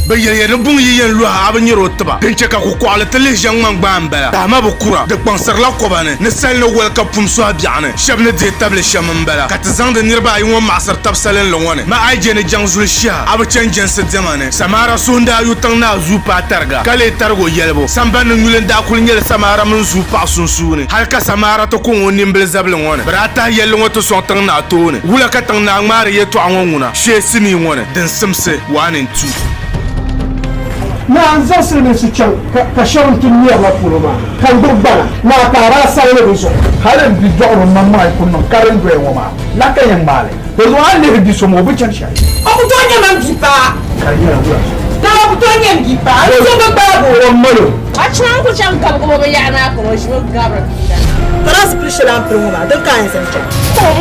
bɛ yɛliya ni buŋ yi yɛn luha a bɛ nyɛri o tiba din chɛ ka kukɔɣili ti lihi ʒɛ ŋman gbaan bala tahima bɛ kura di kpaŋsirila koba ni sali ni wali ka pum sɔhi biɛɣu ni shɛba ni dihi tabili shɛm n bala ka ti zaŋdi niriba ayi ŋɔ maɣasiri tab salinli ŋɔ ni ma a yi je ni jaŋ zuli shɛha a bɛ chɛn jɛnsi diɛma ni samaara suhunda ayu tiŋ ni a zuu paai tariga ka lee tarigi o yɛlibu sambani ni nyuli n daa kuli nyɛli samaara mini zuu paɣa sunsuuni hali ka samaara ti kɔŋ o nimbili zabili ŋɔ ni bari a tahi yɛlli ŋɔ ti sɔŋ tiŋ naa tooni wula ka tiŋ naa ŋmaari yɛltɔɣa ŋɔ ŋuna shee sinii ŋɔ ni din simsi 1 and 2 na an zan silmiinsi chɛŋ ka shɛba ti ŋmɛrila polo maa ka n gbubi gbana na a taara a sabili bi zuɣu hali n bi dɔɣiri mam maa ku niŋ karin doya ŋɔ maa la ka yɛn ŋmaali bɛ zuɣu hali ne bi di so ŋɔ o bi chɛni shɛli o ku tɔɔ nyɛ man bi paa ka di nyɛla wula na o ku tɔɔ nyɛ bi paa o tɛ bɛ gbaago o malo a chaŋ ku chaŋ gabigo bɛ yaɣa naa kɔnɔ o ʒi o gabiri tara zipili shɛli an piri ŋɔ maa din ka yɛn zan chɛŋ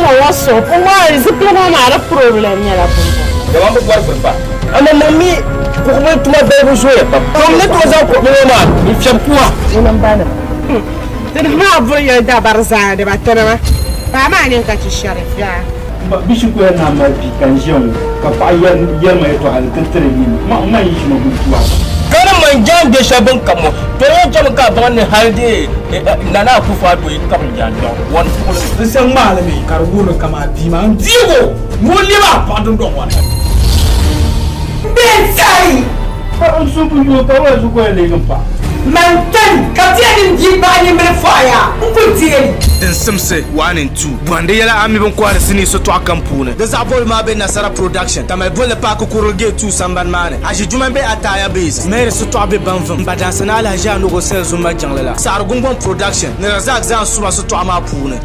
o wa so o maa zipili ŋɔ maa di problem nyɛla bumbu dama bɛ gbari fɛ pa ama mami kuɣumi tuma bɛɛ bi zooya pam tom ne tuma zaŋ kuɣumi ŋɔ maa n fɛm kuwa ŋunan baani dini maa buri yɛli dabari zaa di ba tɛnima paa maa nin ka ci shɛrif yaa bisi ko yɛn naa mali bi kan ʒiya ŋɔ ka paɣa yɛrima yɛtɔɣali tin tiri yini ma yi ʒima bi tuwa kana man jan de shabin kamo to yan jam ka ban ne halde nana akufa to yi kam jan don won full sen malami kar wuro kama di man digo woni ba padun don won ben sai fa on su bu yo ka wa su ko le gampa man tan ka tiya din ji ba ni mere faya ku tiye din simsi 1 and 2 bwande yɛla ami bin kɔhiri sini so tɔɣa kam puuni di zaɣ boli maa bɛ nasara production tamali boli paaki kurili gate 2 sambani maa ni a ʒi juma bɛ ataya base mɛri so tɔɣa bɛ banvim ba dansi na alhaji anogo sɛl zumba jiŋli la saɣari gungbɔn production ni razak zan suma so tɔɣa maa puuni